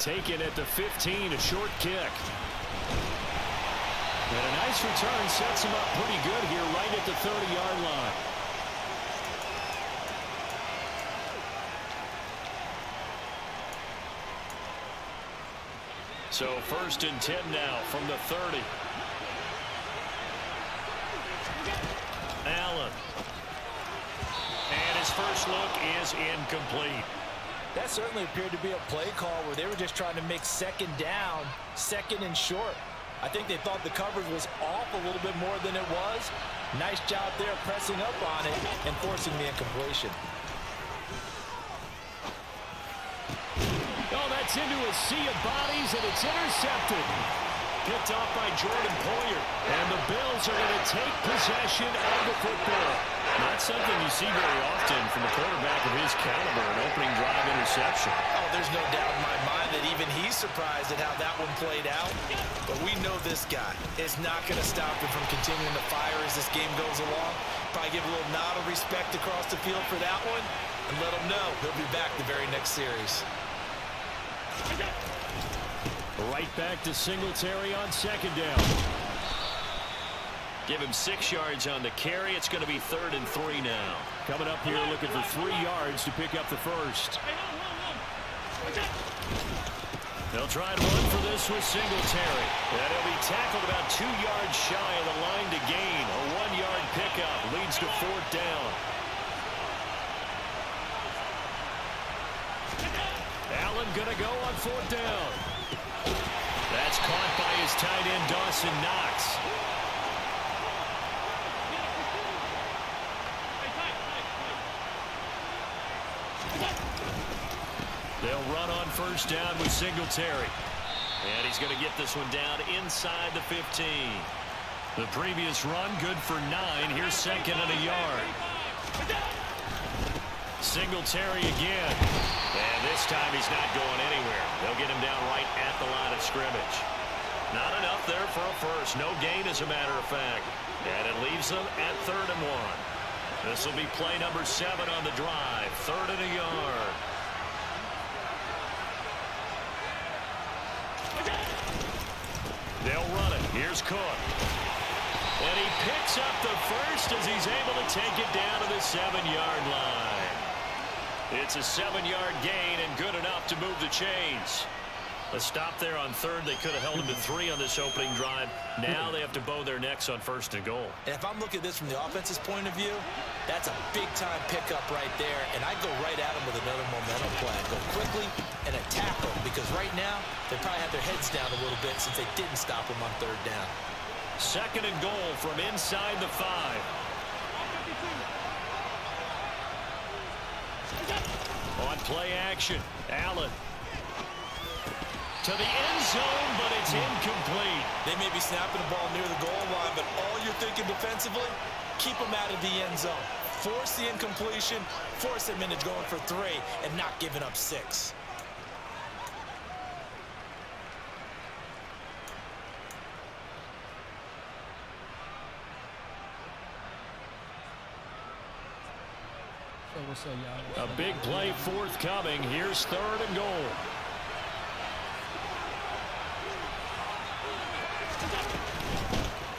taken at the 15, a short kick. And a nice return sets him up pretty good here right at the 30-yard line. So 1st and 10 now from the 30. Allen. And his first look is incomplete. That certainly appeared to be a play call where they were just trying to make second down, second and short. I think they thought the coverage was off a little bit more than it was. Nice job there pressing up on it and forcing the incompletion. Oh, that's into a sea of bodies, and it's intercepted. Picked off by Jordan Poyer. And the Bills are going to take possession of the football. Not something you see very often from a quarterback of his caliber, an opening drive interception. Oh, there's no doubt in my mind that even he's surprised at how that one played out. But we know this guy is not going to stop him from continuing to fire as this game goes along. Probably give a little nod of respect across the field for that one and let him know he'll be back the very next series. Right back to Singletary on 2nd down. Give him 6 yards on the carry. It's going to be 3rd and 3 now. Coming up here looking for 3 yards to pick up the first. They'll try and run for this with Singletary. And he'll be tackled about 2 yards shy of the line to gain. A 1-yard pickup leads to 4th down. Allen going to go on 4th down. That's caught by his tight end, Dawson Knox. They'll run on 1st down with Singletary. And he's going to get this one down inside the 15. The previous run good for 9. Here's 2nd and a yard. Singletary again. And this time he's not going anywhere. They'll get him down right at the line of scrimmage. Not enough there for a first. No gain, as a matter of fact. And it leaves them at 3rd and 1. This will be play number 7 on the drive. 3rd and a yard. They'll run it. Here's Cook. And he picks up the first as he's able to take it down to the 7-yard line. It's a 7-yard gain and good enough to move the chains. A stop there on 3rd. They could have held him to 3 on this opening drive. Now they have to bow their necks on 1st and goal. And if I'm looking at this from the offense's point of view, that's a big-time pickup right there. And I go right at him with another momentum play. Go quickly and attack him because right now they probably have their heads down a little bit since they didn't stop him on 3rd down. 2nd and goal from inside the 5. On play action, Allen. To the end zone, but it's incomplete. They may be snapping the ball near the goal line, but all you're thinking defensively, keep them out of the end zone. Force the incompletion, force them into going for 3, and not giving up 6. A big play forthcoming. Here's 3rd and goal.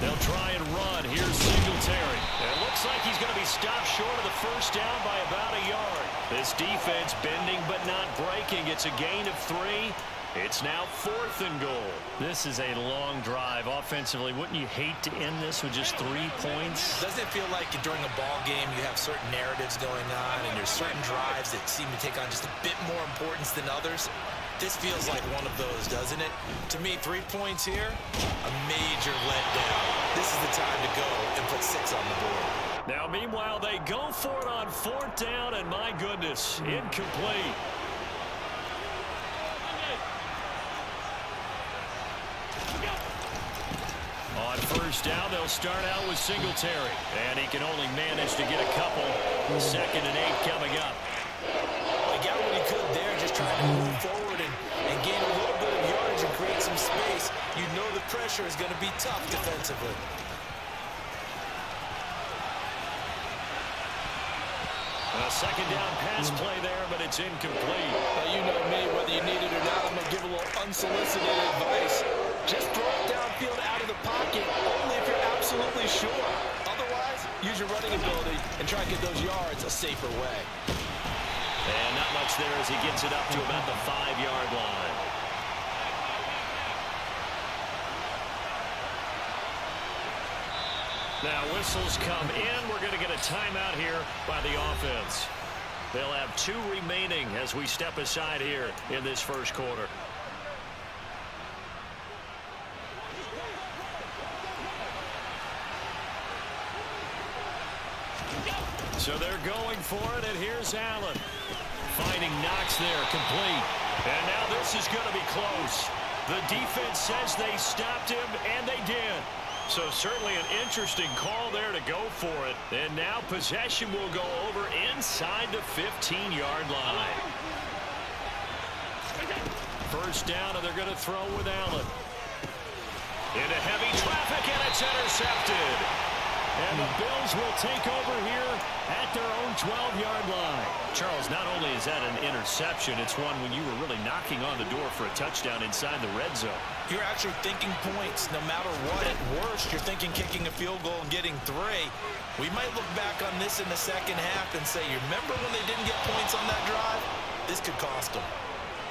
They'll try and run. Here's Singletary. It looks like he's going to be stopped short of the 1st down by about a yard. This defense bending but not breaking. It's a gain of 3. It's now 4th and goal. This is a long drive. Offensively, wouldn't you hate to end this with just 3 points? Doesn't it feel like during a ball game you have certain narratives going on and there's certain drives that seem to take on just a bit more importance than others? This feels like one of those, doesn't it? To me, 3 points here, a major letdown. This is the time to go and put 6 on the board. Now, meanwhile, they go for it on 4th down, and my goodness, incomplete. On 1st down, they'll start out with Singletary. And he can only manage to get a couple. 2nd and 8 coming up. Well, he got what he could there, just trying to move forward and gain a little bit of yardage and create some space. You know the pressure is going to be tough defensively. A second down pass play there, but it's incomplete. Well, you know me, whether you need it or not, I'm going to give a little unsolicited advice. Just throw it downfield out of the pocket, only if you're absolutely sure. Otherwise, use your running ability and try to get those yards a safer way. And not much there as he gets it up to about the 5-yard line. Now whistles come in. We're going to get a timeout here by the offense. They'll have 2 remaining as we step aside here in this first quarter. So they're going for it, and here's Allen. Finding Knox there, complete. And now this is going to be close. The defense says they stopped him, and they did. So certainly an interesting call there to go for it. And now possession will go over inside the 15-yard line. First down, and they're going to throw with Allen. Into heavy traffic, and it's intercepted. And the Bills will take over here at their own 12-yard line. Charles, not only is that an interception, it's one when you were really knocking on the door for a touchdown inside the red zone. You're actually thinking points no matter what. At worst, you're thinking kicking a field goal and getting 3. We might look back on this in the second half and say, you remember when they didn't get points on that drive? This could cost them.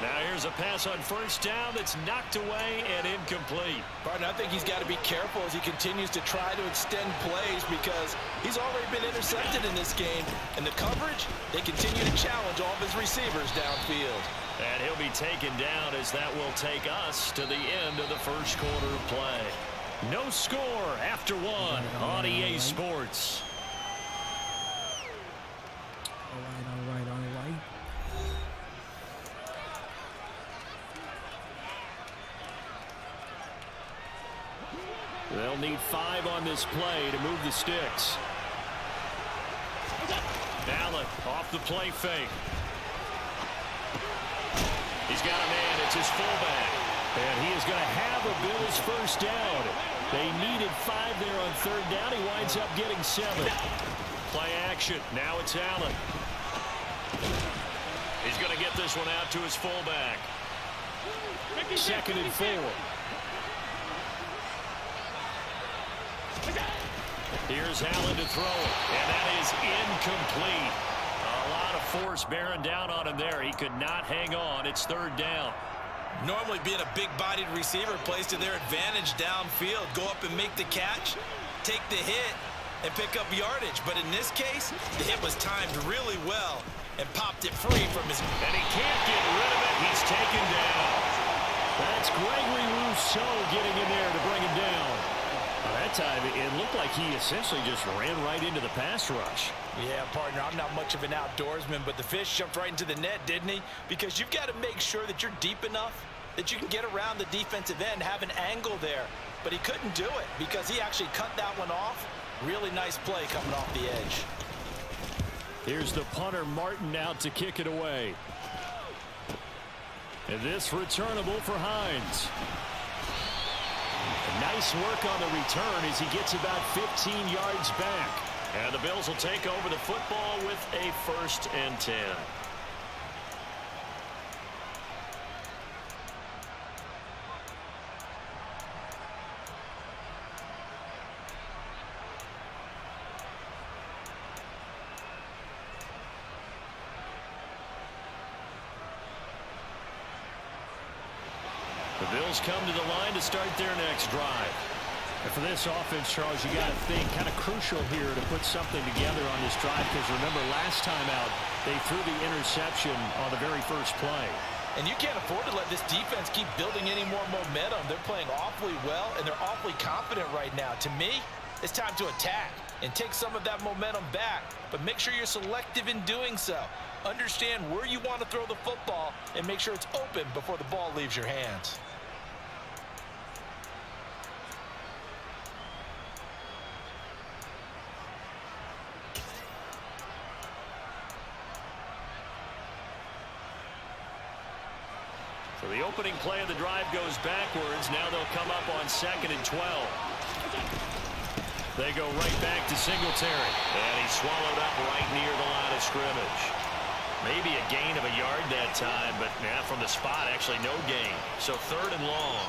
Now here's a pass on first down that's knocked away and incomplete. Partner, I think he's got to be careful as he continues to try to extend plays because he's already been intercepted in this game. And the coverage, they continue to challenge all of his receivers downfield. And he'll be taken down as that will take us to the end of the first quarter of play. No score after 1 on EA Sports. All right. They'll need 5 on this play to move the sticks. Allen off the play fake. He's got a man. It's his fullback. And he is going to have a Bills first down. They needed 5 there on third down. He winds up getting 7. Play action. Now it's Allen. He's going to get this one out to his fullback. 2nd and 4. Here's Allen to throw it, and that is incomplete. A lot of force bearing down on him there. He could not hang on. It's 3rd down. Normally being a big-bodied receiver plays to their advantage downfield. Go up and make the catch, take the hit, and pick up yardage. But in this case, the hit was timed really well and popped it free from his... And he can't get rid of it. He's taken down. That's Gregory Rousseau getting in there to bring him down. That time, it looked like he essentially just ran right into the pass rush. Yeah, partner, I'm not much of an outdoorsman, but the fish jumped right into the net, didn't he? Because you've got to make sure that you're deep enough that you can get around the defensive end, have an angle there. But he couldn't do it because he actually cut that one off. Really nice play coming off the edge. Here's the punter, Martin, out to kick it away. And this returnable for Hines. Nice work on the return as he gets about 15 yards back. And the Bills will take over the football with a 1st and 10. The Bills come to the line to start their next drive. And for this offense, Charles, you got to think kind of crucial here to put something together on this drive because remember last time out they threw the interception on the very first play. And you can't afford to let this defense keep building any more momentum. They're playing awfully well and they're awfully confident right now. To me, it's time to attack and take some of that momentum back. But make sure you're selective in doing so. Understand where you want to throw the football and make sure it's open before the ball leaves your hands. So the opening play of the drive goes backwards. Now they'll come up on 2nd and 12. They go right back to Singletary. And he's swallowed up right near the line of scrimmage. Maybe a gain of a yard that time, but from the spot, actually no gain. So 3rd and long.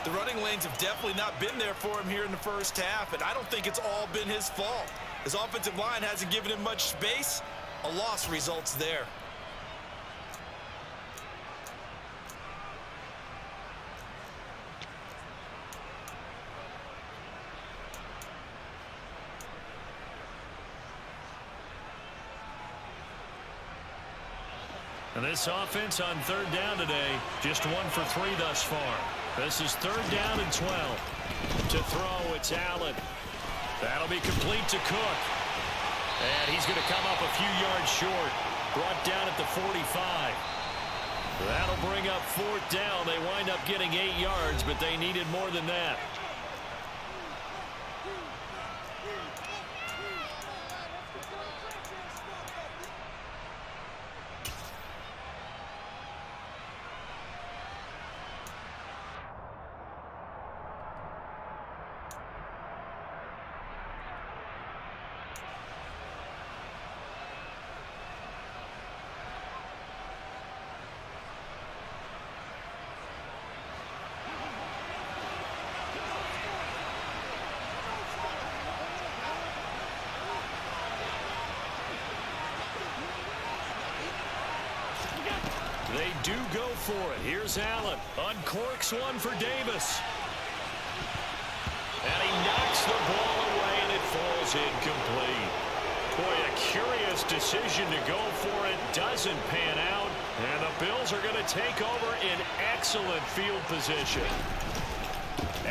The running lanes have definitely not been there for him here in the first half, and I don't think it's all been his fault. His offensive line hasn't given him much space. A loss results there. And this offense on 3rd down today, just 1 for 3 thus far. This is 3rd down and 12. To throw, it's Allen. That'll be complete to Cook. And he's going to come up a few yards short. Brought down at the 45. That'll bring up 4th down. They wind up getting 8 yards, but they needed more than that. They do go for it. Here's Allen. Uncorks one for Davis. And he knocks the ball away, and it falls incomplete. Boy, a curious decision to go for it. Doesn't pan out. And the Bills are going to take over in excellent field position.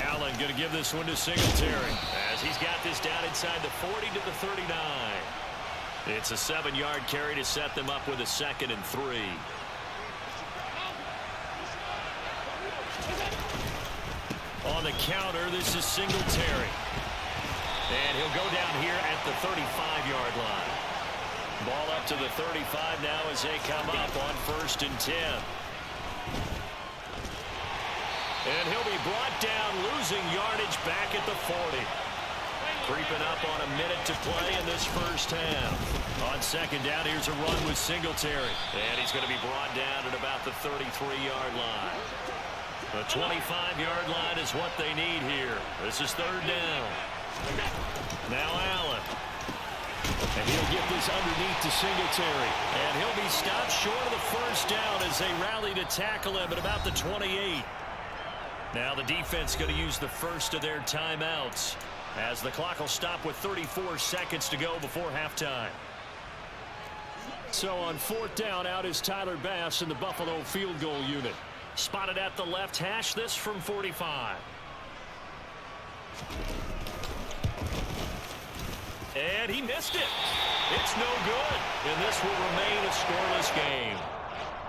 Allen going to give this one to Singletary as he's got this down inside the 40 to the 39. It's a 7-yard carry to set them up with a 2nd and 3. On the counter, this is Singletary. And he'll go down here at the 35-yard line. Ball up to the 35 now as they come up on 1st and 10. And he'll be brought down, losing yardage back at the 40. Creeping up on a minute to play in this first half. On 2nd down, here's a run with Singletary. And he's going to be brought down at about the 33-yard line. The 25-yard line is what they need here. This is 3rd down. Now Allen. And he'll get this underneath to Singletary. And he'll be stopped short of the 1st down as they rally to tackle him at about the 28. Now the defense going to use the first of their timeouts as the clock will stop with 34 seconds to go before halftime. So on 4th down, out is Tyler Bass in the Buffalo field goal unit. Spotted at the left hash, this from 45. And he missed it. It's no good. And this will remain a scoreless game.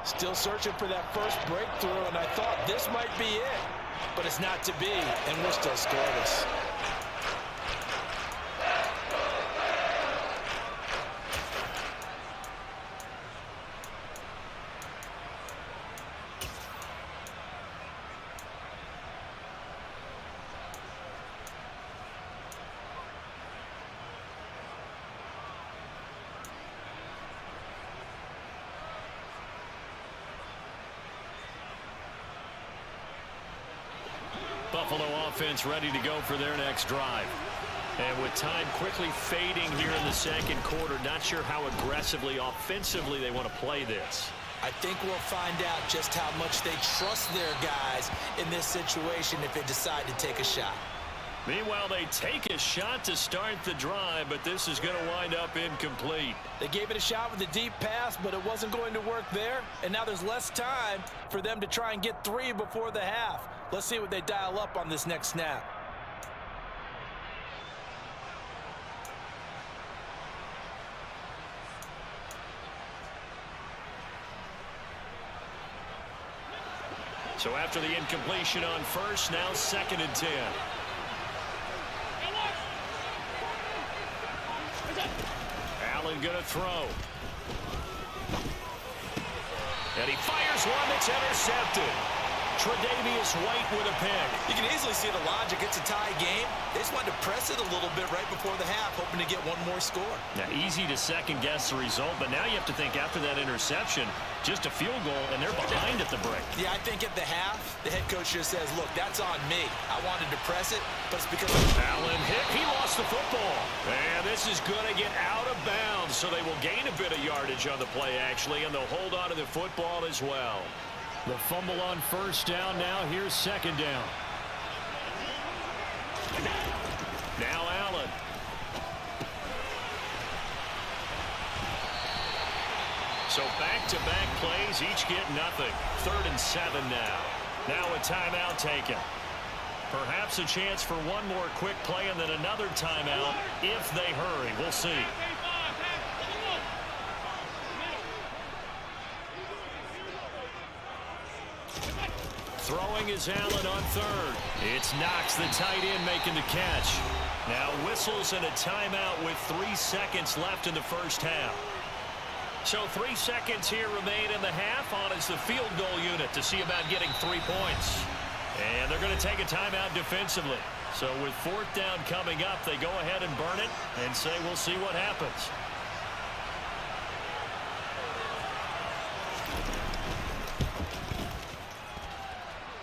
Still searching for that first breakthrough, and I thought this might be it. But it's not to be, and we're still scoreless. Buffalo offense ready to go for their next drive. And with time quickly fading here in the 2nd quarter, not sure how aggressively, offensively they want to play this. I think we'll find out just how much they trust their guys in this situation if they decide to take a shot. Meanwhile, they take a shot to start the drive, but this is going to wind up incomplete. They gave it a shot with a deep pass, but it wasn't going to work there. And now there's less time for them to try and get 3 before the half. Let's see what they dial up on this next snap. So after the incompletion on 1st, now 2nd and 10. Allen going to throw. And he fires one that's intercepted. Tre'Davious White with a pick. You can easily see the logic. It's a tie game. They just wanted to press it a little bit right before the half, hoping to get one more score. Now, easy to second-guess the result, but now you have to think after that interception, just a field goal, and they're behind at the break. Yeah, I think at the half, the head coach just says, look, that's on me. I wanted to press it, but it's because Allen hit. He lost the football. And this is going to get out of bounds, so they will gain a bit of yardage on the play, actually, and they'll hold on to the football as well. The fumble on first down. Now here's second down. Now Allen. So back-to-back plays, each get nothing. 3rd and 7 now. Now a timeout taken. Perhaps a chance for one more quick play and then another timeout if they hurry. We'll see. Throwing is Allen on 3rd. It's Knox, the tight end, making the catch. Now whistles and a timeout with 3 seconds left in the first half. So 3 seconds here remain in the half. On is the field goal unit to see about getting 3 points. And they're going to take a timeout defensively. So with 4th down coming up, they go ahead and burn it and say we'll see what happens.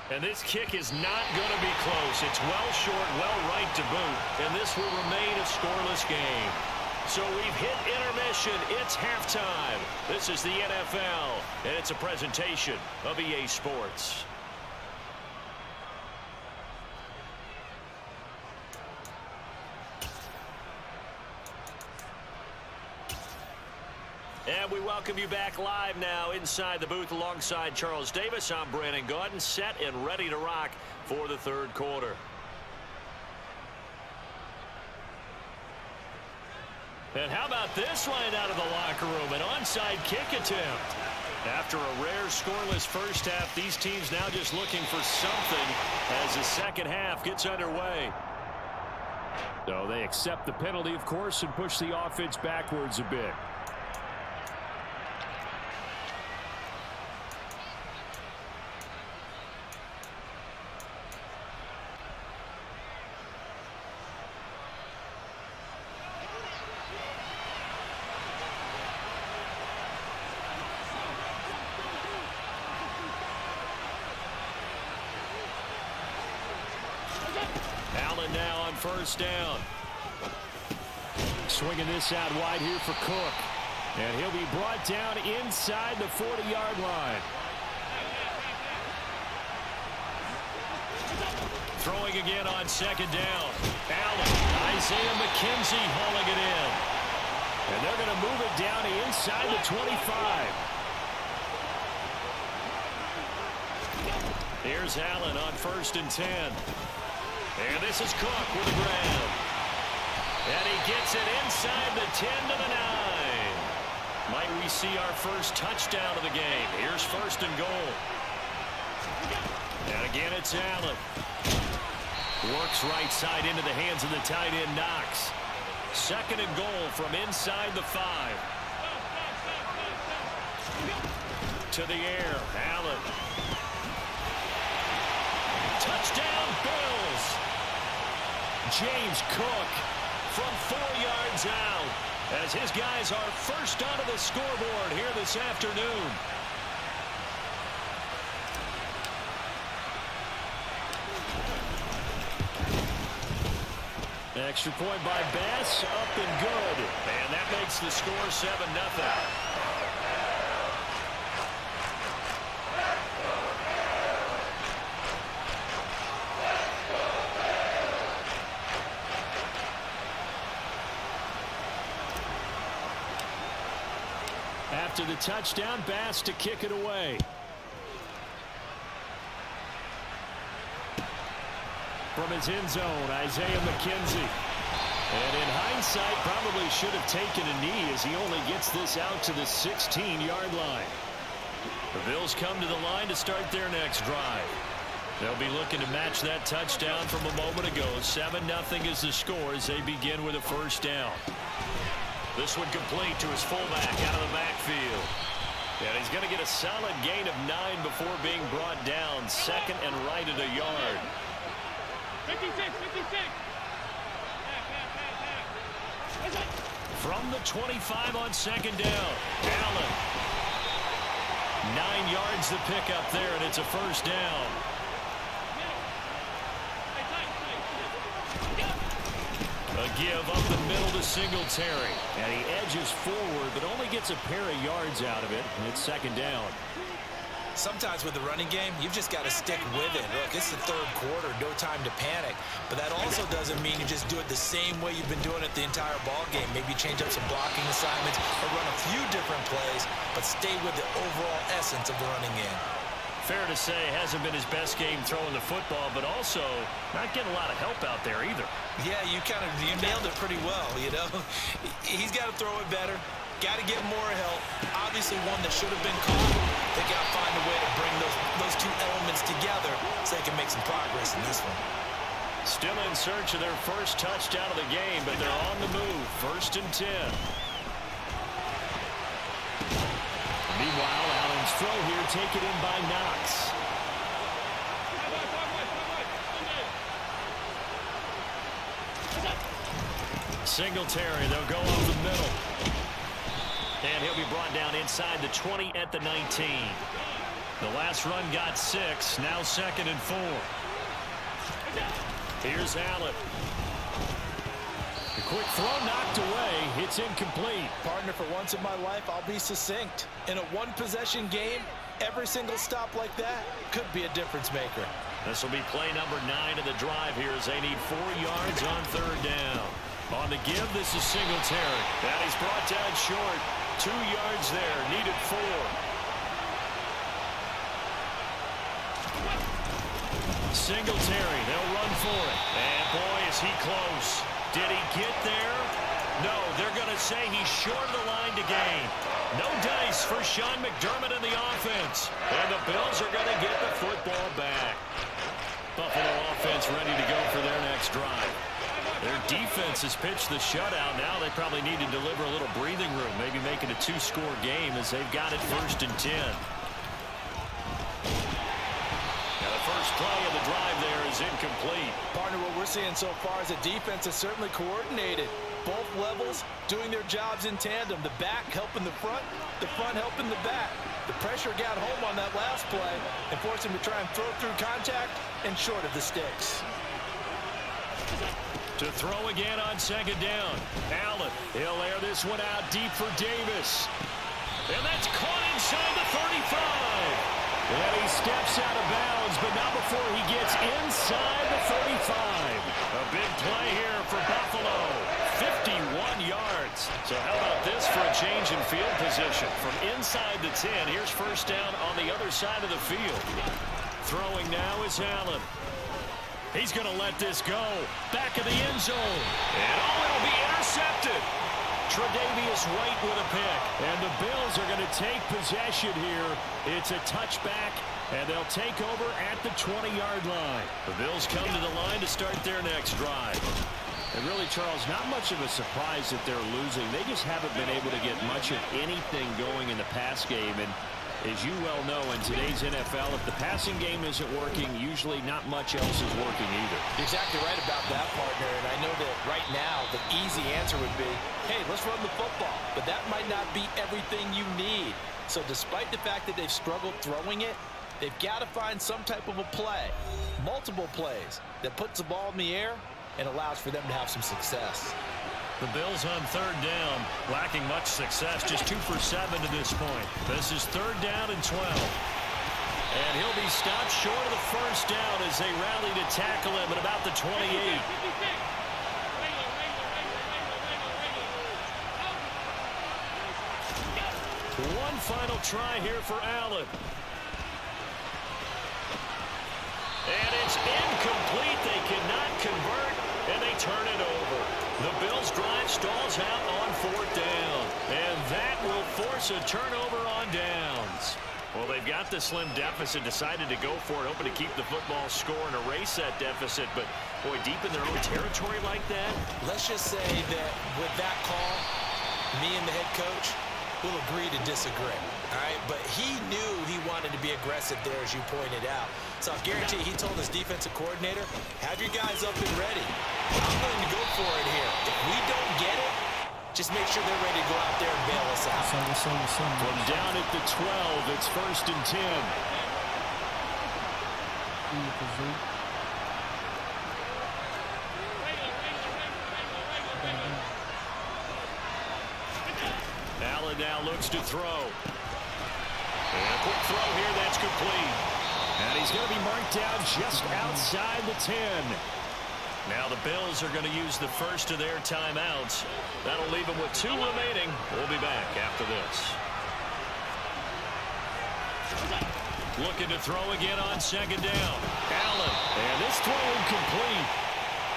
And this kick is not going to be close. It's well short, well right to boot. And this will remain a scoreless game. So we've hit intermission. It's halftime. This is the NFL, and it's a presentation of EA Sports. And we welcome you back live now inside the booth alongside Charles Davis. I'm Brandon Gaudin, set and ready to rock for the 3rd quarter. And how about this line out of the locker room? An onside kick attempt. After a rare scoreless first half, these teams now just looking for something as the second half gets underway. So they accept the penalty, of course, and push the offense backwards a bit. Allen now on first down. Swinging this out wide here for Cook. And he'll be brought down inside the 40-yard line. Throwing again on second down. Allen, Isaiah McKenzie hauling it in. And they're going to move it down inside the 25. Here's Allen on 1st and 10. And this is Cook with a grab. And he gets it inside the 10 to the 9. Might we see our first touchdown of the game? Here's 1st and goal. And again, it's Allen. Works right side into the hands of the tight end, Knox. 2nd and goal from inside the 5. To the air, Allen. Touchdown, Bills. James Cook from 4 yards out as his guys are first onto the scoreboard here this afternoon. Extra point by Bass, up and good. And that makes the score 7-0. After the touchdown, Bass to kick it away. From his end zone, Isaiah McKenzie. And in hindsight, probably should have taken a knee as he only gets this out to the 16-yard line. The Bills come to the line to start their next drive. They'll be looking to match that touchdown from a moment ago. 7-0 is the score as they begin with a first down. This one complete to his fullback out of the backfield. And he's going to get a solid gain of 9 before being brought down. Second and right at a yard. 56. From the 25 on second down. Allen. 9 yards to pick up there, and it's a first down. A give up the middle to Singletary. And he edges forward, but only gets a pair of yards out of it. And it's second down. Sometimes with the running game, you've just got to stick with it. Look, it's the third quarter, no time to panic. But that also doesn't mean you just do it the same way you've been doing it the entire ball game. Maybe change up some blocking assignments or run a few different plays, but stay with the overall essence of the running game. Fair to say, hasn't been his best game throwing the football, but also not getting a lot of help out there either. Yeah, you nailed it pretty well, you know. He's got to throw it better. Got to get more help. Obviously one that should have been caught. They got to find a way to bring those two elements together so they can make some progress in this one. Still in search of their first touchdown of the game, but they're on the move. First and 10. Meanwhile, Allen's throw here taken in by Knox. Singletary, they'll go up the middle. And he'll be brought down inside the 20 at the 19. The last run got 6, now second and 4. Here's Allen. The quick throw knocked away. It's incomplete. Partner, for once in my life, I'll be succinct. In a one-possession game, every single stop like that could be a difference maker. This will be play number 9 of the drive here as they need 4 yards on third down. On the give, this is Singletary. And he's brought down short. 2 yards there, needed 4. Singletary, they'll run for it. And boy, is he close. Did he get there? No, they're going to say he's short of the line to gain. No dice for Sean McDermott in the offense. And the Bills are going to get the football back. Buffalo offense ready to go for their next drive. Their defense has pitched the shutout. Now they probably need to deliver a little breathing room, maybe make it a 2-score game as they've got it first and 10. Now the first play of the drive there is incomplete. Partner, what we're seeing so far is the defense is certainly coordinated. Both levels doing their jobs in tandem. The back helping the front helping the back. The pressure got home on that last play and forced him to try and throw through contact and short of the sticks. To throw again on second down. Allen, he'll air this one out deep for Davis. And that's caught inside the 35. And he steps out of bounds, but not before he gets inside the 35. A big play here for Buffalo. 51 yards. So how about this for a change in field position? From inside the 10, here's first down on the other side of the field. Throwing now is Allen. He's going to let this go. Back of the end zone. And it'll be intercepted. Tre'Davious White with a pick. And the Bills are going to take possession here. It's a touchback, and they'll take over at the 20-yard line. The Bills come to the line to start their next drive. And really, Charles, not much of a surprise that they're losing. They just haven't been able to get much of anything going in the pass game. And as you well know, in today's NFL, if the passing game isn't working, usually not much else is working either. You're exactly right about that, partner. And I know that right now the easy answer would be, hey, let's run the football. But that might not be everything you need. So despite the fact that they've struggled throwing it, they've got to find some type of a play, multiple plays, that puts the ball in the air and allows for them to have some success. The Bills on third down, lacking much success, just 2 for 7 to this point. This is third down and 12. And he'll be stopped short of the first down as they rally to tackle him at about the 28. One final try here for Allen. And it's incomplete. They cannot convert, and they turn it over. The Bills' drive stalls out on fourth down, and that will force a turnover on downs. Well, they've got the slim deficit, decided to go for it, hoping to keep the football score and erase that deficit, but, boy, deep in their own territory like that. Let's just say that with that call, me and the head coach will agree to disagree. All right, but he knew he wanted to be aggressive there, as you pointed out. So I guarantee he told his defensive coordinator, have your guys up and ready. I'm going to go for it here. If we don't get it, just make sure they're ready to go out there and bail us out. From down at the 12, it's 1st and 10. Allen now looks to throw. And a quick throw here, that's complete. And he's going to be marked down just outside the 10. Now the Bills are going to use the first of their timeouts. That'll leave them with 2 remaining. We'll be back after this. Looking to throw again on 2nd down. Allen, and this throw incomplete.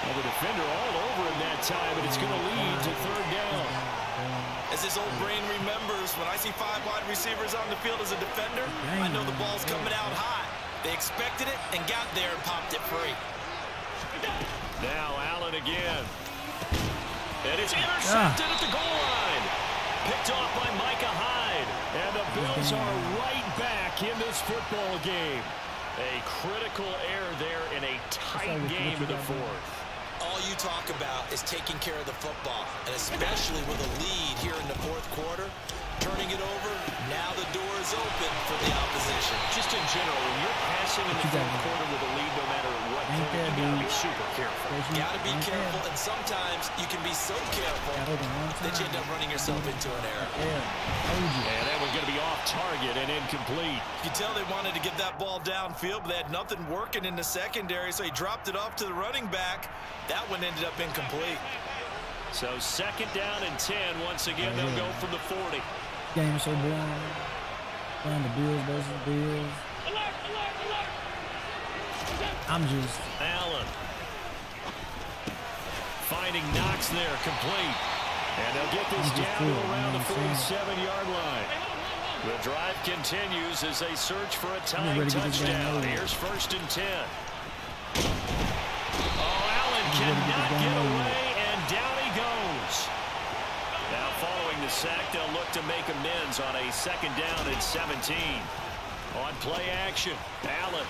Well, the defender all over him that time, and it's going to lead to 3rd down. As his old brain remembers, when I see 5 wide receivers on the field as a defender, I know the ball's coming out hot. They expected it and got there and popped it free. Now Allen again. And it's intercepted at the goal line. Picked off by Micah Hyde. And the Bills are right back in this football game. A critical error there in a tight game in the 4th. All you talk about is taking care of the football, and especially with a lead here in the 4th quarter, turning it over, now the door is open for the opposition. Just in general, when you're passing in the 4th quarter with a lead, no matter what point, you gotta be super careful. Gotta be careful, and sometimes you can be so careful that you end up running yourself into an error. And that one's gonna be off target and incomplete. You can tell they wanted to get that ball downfield, but they had nothing working in the secondary, so he dropped it off to the running back. That one ended up incomplete. So 2nd down and 10. Once again, they'll go from the 40. Game is so boring. Playing the Bills versus Bills. I'm just Allen finding Knox there, complete. And they'll get this down to around the 47-yard line. The drive continues as they search for a tying touchdown. Here's 1st and 10. Cannot get away, and down he goes. Now following the sack, they'll look to make amends on a 2nd down and 17. On play action, Allen.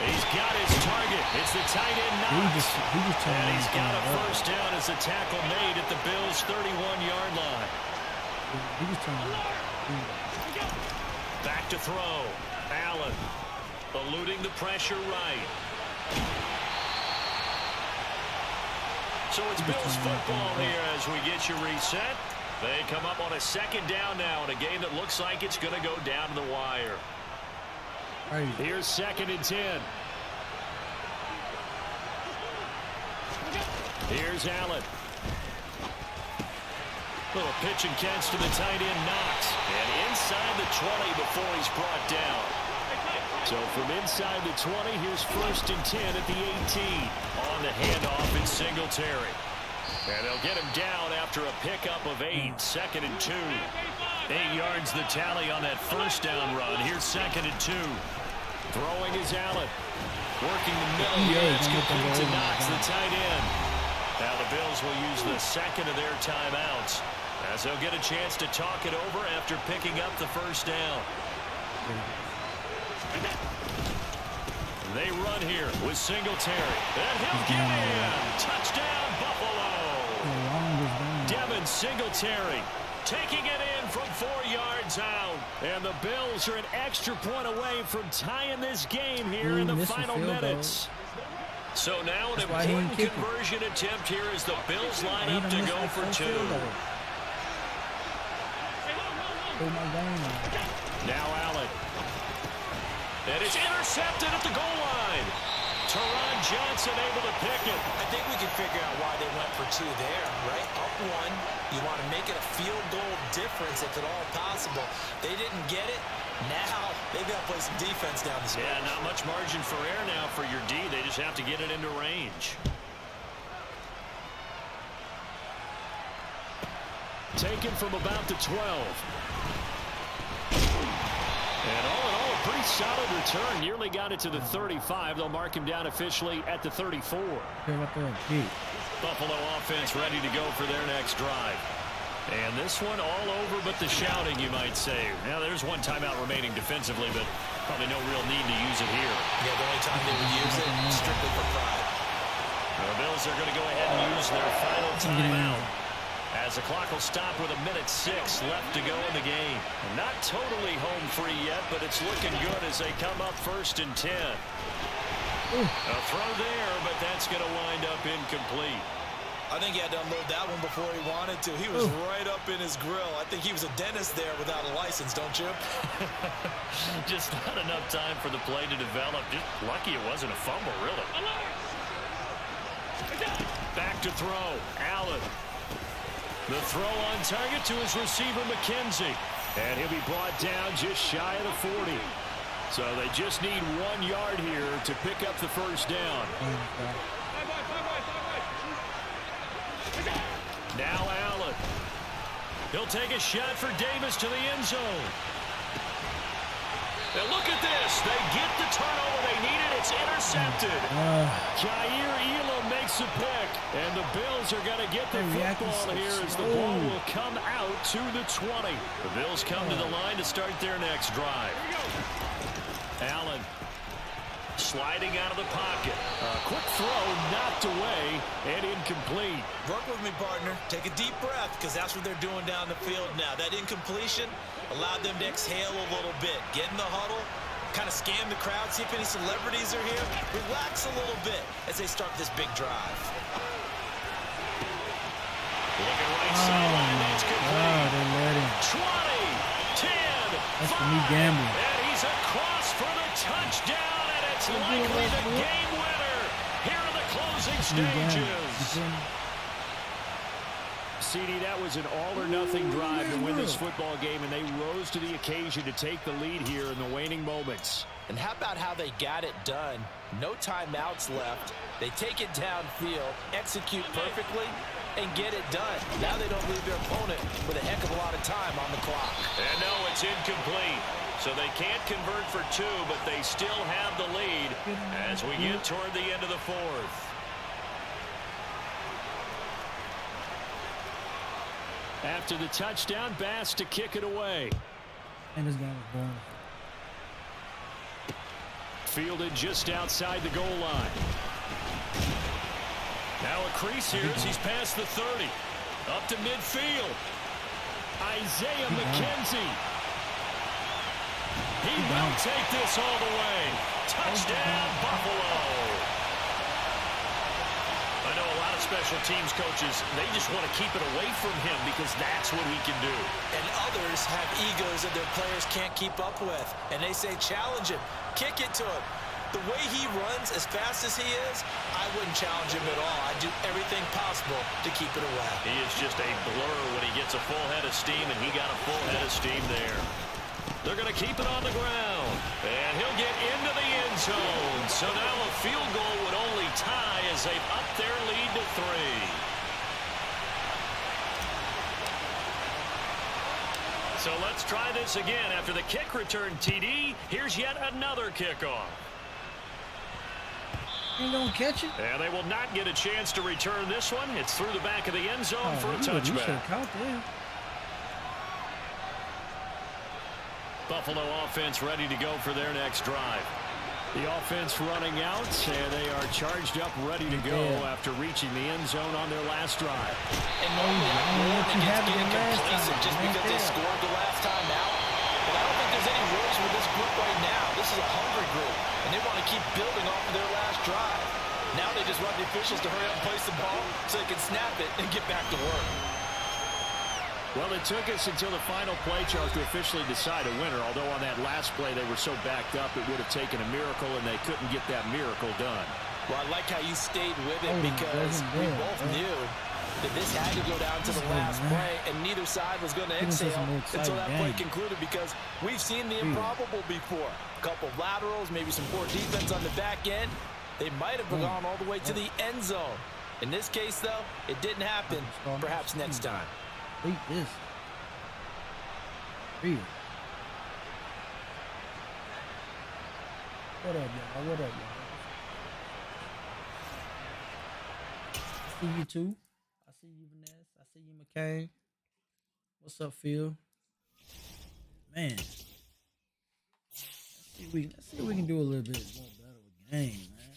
He's got his target. It's the tight end Knox. And he's got a 1st down as a tackle made at the Bills' 31-yard line. Back to throw. Allen eluding the pressure right. So it's Bills football here as we get you reset. They come up on a 2nd down now in a game that looks like it's going to go down to the wire. Here's 2nd and 10. Here's Allen. Little pitch and catch to the tight end Knox. And inside the 20 before he's brought down. So from inside the 20, here's 1st and 10 at the 18. On the handoff in Singletary. And they'll get him down after a pickup of 8. 2nd and 2. 8 yards the tally on that 1st down run. Here's 2nd and 2. Throwing is Allen. Working the middle here. It's complete to Knox, the tight end. Now the Bills will use the 2nd of their timeouts as they'll get a chance to talk it over after picking up the 1st down. They run here with Singletary. And he'll get in. Touchdown, Buffalo. Devin Singletary taking it in from 4 yards out. And the Bills are an extra point away from tying this game here in the final minutes. So now an important conversion attempt here as the Bills line up to go for 2. Now Allen. And it's intercepted at the goal line. Teron Johnson able to pick it. I think we can figure out why they went for 2 there, right? Up 1. You want to make it a field goal difference if at all possible. They didn't get it. Now they've got to play some defense down the stretch. Yeah, not much margin for error now for your D. They just have to get it into range. Taken from about the 12. And all in all, a pretty solid return. Nearly got it to the 35. They'll mark him down officially at the 34. Buffalo offense ready to go for their next drive. And this one all over but the shouting, you might say. Now, there's one timeout remaining defensively, but probably no real need to use it here. Yeah, the only time they would use it strictly for pride. The Bills are going to go ahead and use their final timeout, as the clock will stop with 1:06 left to go in the game. Not totally home free yet, but it's looking good as they come up 1st and 10. A throw there, but that's going to wind up incomplete. I think he had to unload that one before he wanted to. He was right up in his grill. I think he was a dentist there without a license, don't you? Just not enough time for the play to develop. Just lucky it wasn't a fumble, really. Back to throw. Allen. The throw on target to his receiver, McKenzie. And he'll be brought down just shy of the 40. So they just need 1 yard here to pick up the first down. Now Allen. He'll take a shot for Davis to the end zone. And look at this. They get the turnover they needed. It's intercepted. Jair Elam makes the pick. And the Bills are going to get the football here as the ball will come out to the 20. The Bills come to the line to start their next drive. Allen sliding out of the pocket. A quick throw knocked away and incomplete. Work with me, partner. Take a deep breath, because that's what they're doing down the field now. That incompletion allowed them to exhale a little bit. Get in the huddle, kind of scan the crowd, see if any celebrities are here. Relax a little bit as they start this big drive. Looking right sideline, that's complete. They let him. 20, 10, That's for me gambling. and he's across for the touchdown, and it's likely the game winner here in the closing stages. CD, that was an all-or-nothing drive to win this football game, and they rose to the occasion to take the lead here in the waning moments. And how about how they got it done? No timeouts left. They take it downfield, execute perfectly, and get it done. Now they don't leave their opponent with a heck of a lot of time on the clock. And no, it's incomplete. So they can't convert for 2, but they still have the lead as we get toward the end of the 4th. After the touchdown, Bass to kick it away. And this guy was born. Fielded just outside the goal line. Now a crease here as he's past the 30. Up to midfield. Isaiah McKenzie. He will take this all the way. Touchdown, Buffalo. I know a lot of special teams coaches, they just want to keep it away from him because that's what he can do. And others have egos that their players can't keep up with. And they say, challenge him, kick it to him. The way he runs as fast as he is, I wouldn't challenge him at all. I'd do everything possible to keep it away. He is just a blur when he gets a full head of steam, and he got a full head of steam there. They're going to keep it on the ground, and he'll get into the end zone. So now a field goal would only tie as they've upped their lead to 3. So let's try this again. After the kick return TD, here's yet another kickoff. Ain't gonna catch it. And they will not get a chance to return this one. It's through the back of the end zone for a You should touchback. have caught that. Buffalo offense ready to go for their next drive. The offense running out, and they are charged up, ready to go after reaching the end zone on their last drive. And normally I'm getting complacent just because they scored the last time out. But I don't think there's any rules with this group right now. This is a hungry group, and they want to keep building off of their last drive. Now they just want the officials to hurry up and place the ball so they can snap it and get back to work. Well, it took us until the final play chart to officially decide a winner, although on that last play they were so backed up it would have taken a miracle, and they couldn't get that miracle done. Well, I like how you stayed with it because we both knew that this had to go down to the last play, and neither side was going to exhale until that play concluded because we've seen the improbable before. A couple of laterals, maybe some poor defense on the back end. They might have gone all the way to the end zone. In this case, though, it didn't happen. Perhaps next time. Beat this. Real. What up, y'all? What up, y'all? I see you too. I see you, Vanessa. I see you, McKay. What's up, Phil? Man. Let's see if we can do a little bit more better with game, man.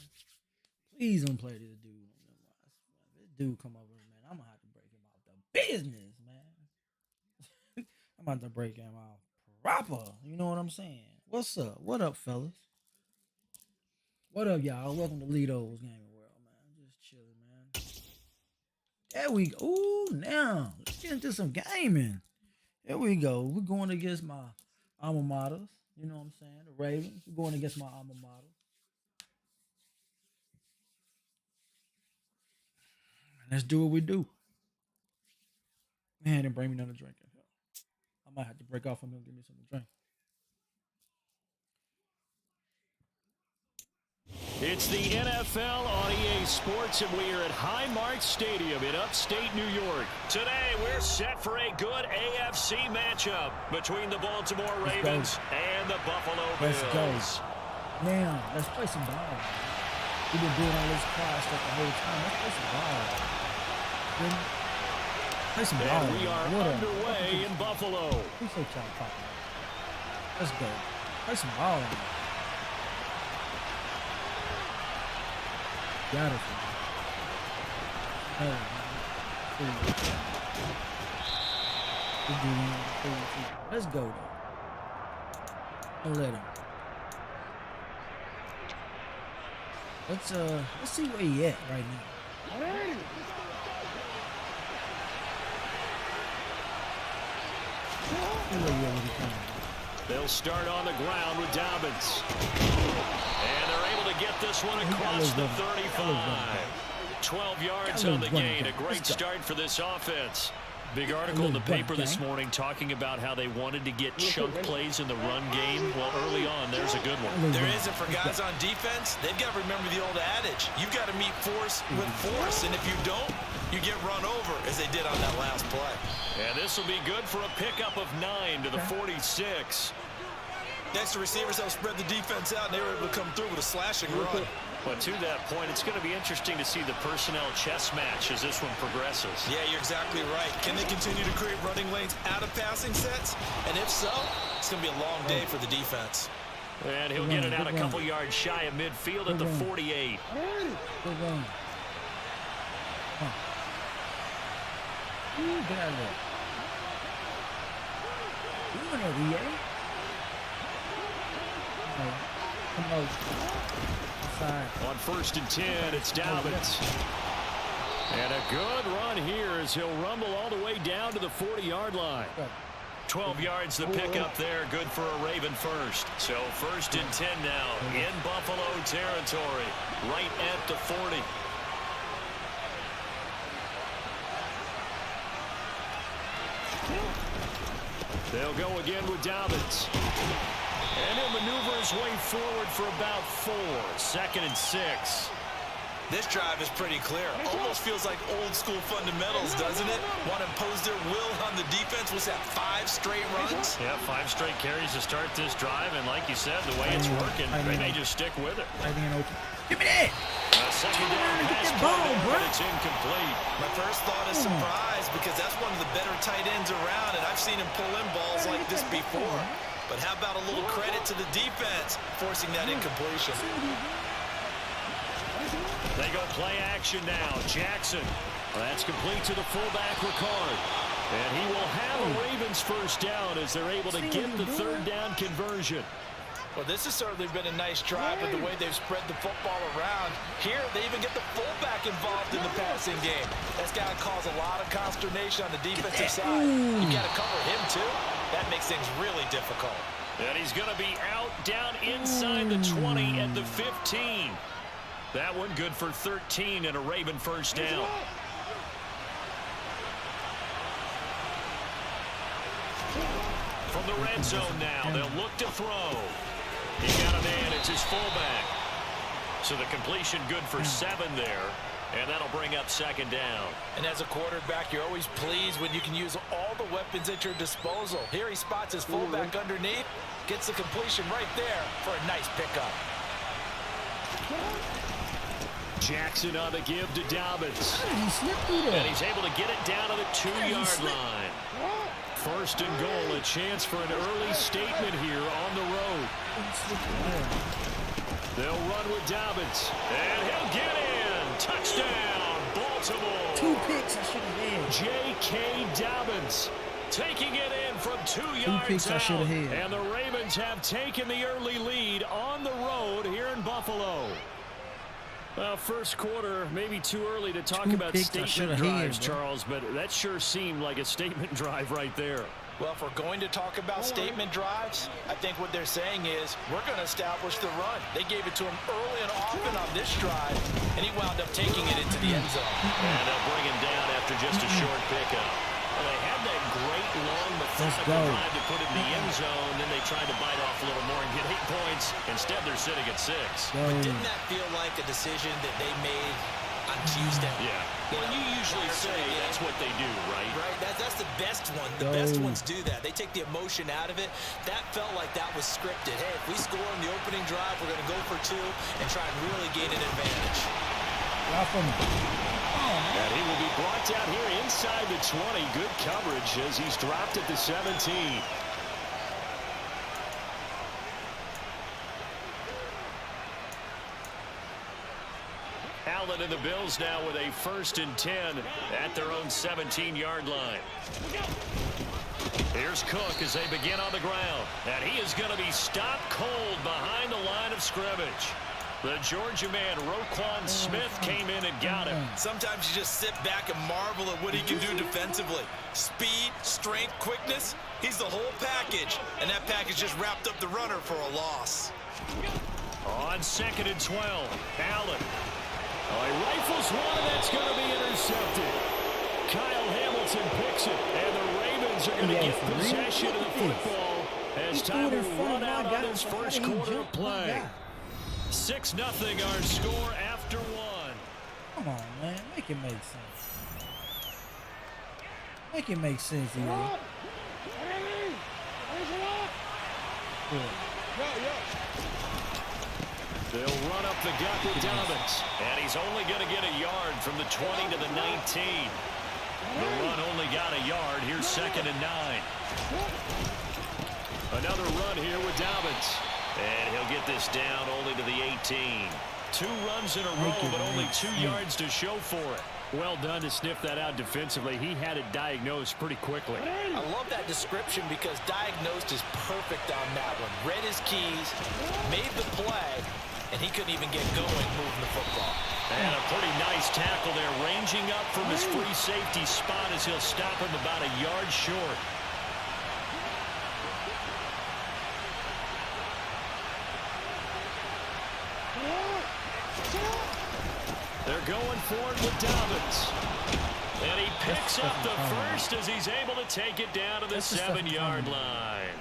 Please don't play this dude. This dude come over, man. I'm gonna have to break him out the business, man. I'm about to break him out proper. You know what I'm saying? What's up? What up, fellas? What up, y'all? Welcome to Lido's Gaming World, man. Just chilling, man. There we go. Ooh, now let's get into some gaming. Here we go. We're going against my alma maters. You know what I'm saying? The Ravens. We're going against my alma mater. Let's do what we do. Man, didn't bring me nothing to drink. I might have to break off from him and give me something to drink. It's the NFL on EA Sports, and we are at Highmark Stadium in upstate New York. Today, we're set for a good AFC matchup between the Baltimore Ravens and the Buffalo Bills. Let's go. Now, let's play some ball. We've been doing all this quiet stuff the whole time. Let's play some ball. Play some ball. And we are underway in Buffalo. Appreciate y'all popping. Let's go. Play some ball. Got it. Let's go, though. Don't let him. Let's see where he at right now. They'll start on the ground with Dobbins. And they're able to get this one across the 35. 12 yards on the gain. A great start for this offense. Big article in the paper this morning talking about how they wanted to get chunk plays in the run game. Well, early on, there's a good one. There isn't for guys on defense. They've got to remember the old adage. You've got to meet force with force, and if you don't, you get run over, as they did on that last play. And this will be good for a pickup of 9 to the 46. Next, the receivers help spread the defense out, and they were able to come through with a slashing run. But to that point, it's going to be interesting to see the personnel chess match as this one progresses. Yeah, you're exactly right. Can they continue to create running lanes out of passing sets? And if so, it's going to be a long day for the defense. And he'll get it out a couple yards shy of midfield at the 48. Good run. Ooh, get out of there. Doing it, EA. Come on. On 1st and 10, it's Dobbins. And a good run here as he'll rumble all the way down to the 40-yard line. 12 yards the pickup there, good for a Raven first. So 1st and 10 now in Buffalo territory, right at the 40. They'll go again with Dobbins. And he'll maneuver his way forward for about 4. 2nd and 6. This drive is pretty clear. Almost feels like old school fundamentals, doesn't it? Want to impose their will on the defense. Was that 5 straight runs? Yeah, 5 straight carries to start this drive. And like you said, the way it's working, they may just stick with it. Give me that. Second down pass but it's incomplete. My first thought is surprise because that's one of the better tight ends around, and I've seen him pull in balls like this before. But how about a little credit to the defense forcing that incompletion? They go play action now. Jackson. That's complete to the fullback, Ricard. And he will have a Ravens first down as they're able to get the 3rd down conversion. Well, this has certainly been a nice drive with the way they've spread the football around. Here, they even get the fullback involved in the passing game. That's got to cause a lot of consternation on the defensive side. You got to cover him, too. That makes things really difficult. And he's going to be out down inside the 20 at the 15. That one good for 13 and a Raven first down. From the red zone now, they'll look to throw. He got a man, it's his fullback. So the completion good for 7 there, and that'll bring up 2nd down. And as a quarterback, you're always pleased when you can use all the weapons at your disposal. Here he spots his fullback underneath, gets the completion right there for a nice pickup. Jackson on the give to Dobbins. And he's able to get it down to the 2-yard line. first and goal. A chance for an early statement here on the road. They'll run with Dobbins. And he'll get in. Touchdown, Baltimore. 2 picks I should have had. J.K. Dobbins taking it in from 2 yards picks I should have had. And the Ravens have taken the early lead on the road here in Buffalo. Well, first quarter, maybe too early to talk about statement drives, Charles, but that sure seemed like a statement drive right there. Well, if we're going to talk about statement drives, I think what they're saying is we're going to establish the run. They gave it to him early and often on this drive, and he wound up taking it into the end zone. And they'll bring him down after just a short pickup. Well, they had that great long methodical drive to put it in the end zone. Then they tried to bite off a little more and get 8 points. Instead, they're sitting at 6. But didn't that feel like a decision that they made on Tuesday? Yeah. Well, you usually say that's what they do, right? Right. That's the best one. The best ones do that. They take the emotion out of it. That felt like that was scripted. Hey, if we score in the opening drive, we're going to go for 2 and try and really gain an advantage. And he will be brought down here inside the 20. Good coverage as he's dropped at the 17. Allen and the Bills now with a 1st and 10 at their own 17-yard line. Here's Cook as they begin on the ground. And he is going to be stopped cold behind the line of scrimmage. The Georgia man, Roquan Smith, came in and got him. Sometimes you just sit back and marvel at what he can do defensively. Speed, strength, quickness, he's the whole package. And that package just wrapped up the runner for a loss. On 2nd and 12, Allen. Oh, he rifles one, and that's going to be intercepted. Kyle Hamilton picks it, and the Ravens are going to get possession of the football as time will run out on this first quarter of play. 6-0 our score after 1. Come on, man. Make it make sense. Make it make sense, EA. They'll run up the gut with Dobbins. And he's only going to get a yard from the 20 to the 19. The run only got a yard. Here's 2nd and 9. Another run here with Dobbins. And he'll get this down only to the 18. 2 runs in a row, but only 2 yards to show for it. Well done to sniff that out defensively. He had it diagnosed pretty quickly. I love that description because diagnosed is perfect on that one. Read his keys, made the play, and he couldn't even get going moving the football. And a pretty nice tackle there, ranging up from his free safety spot as he'll stop him about a yard short. They're going for it with Dobbins. And he picks up the first as he's able to take it down to the 7-yard line.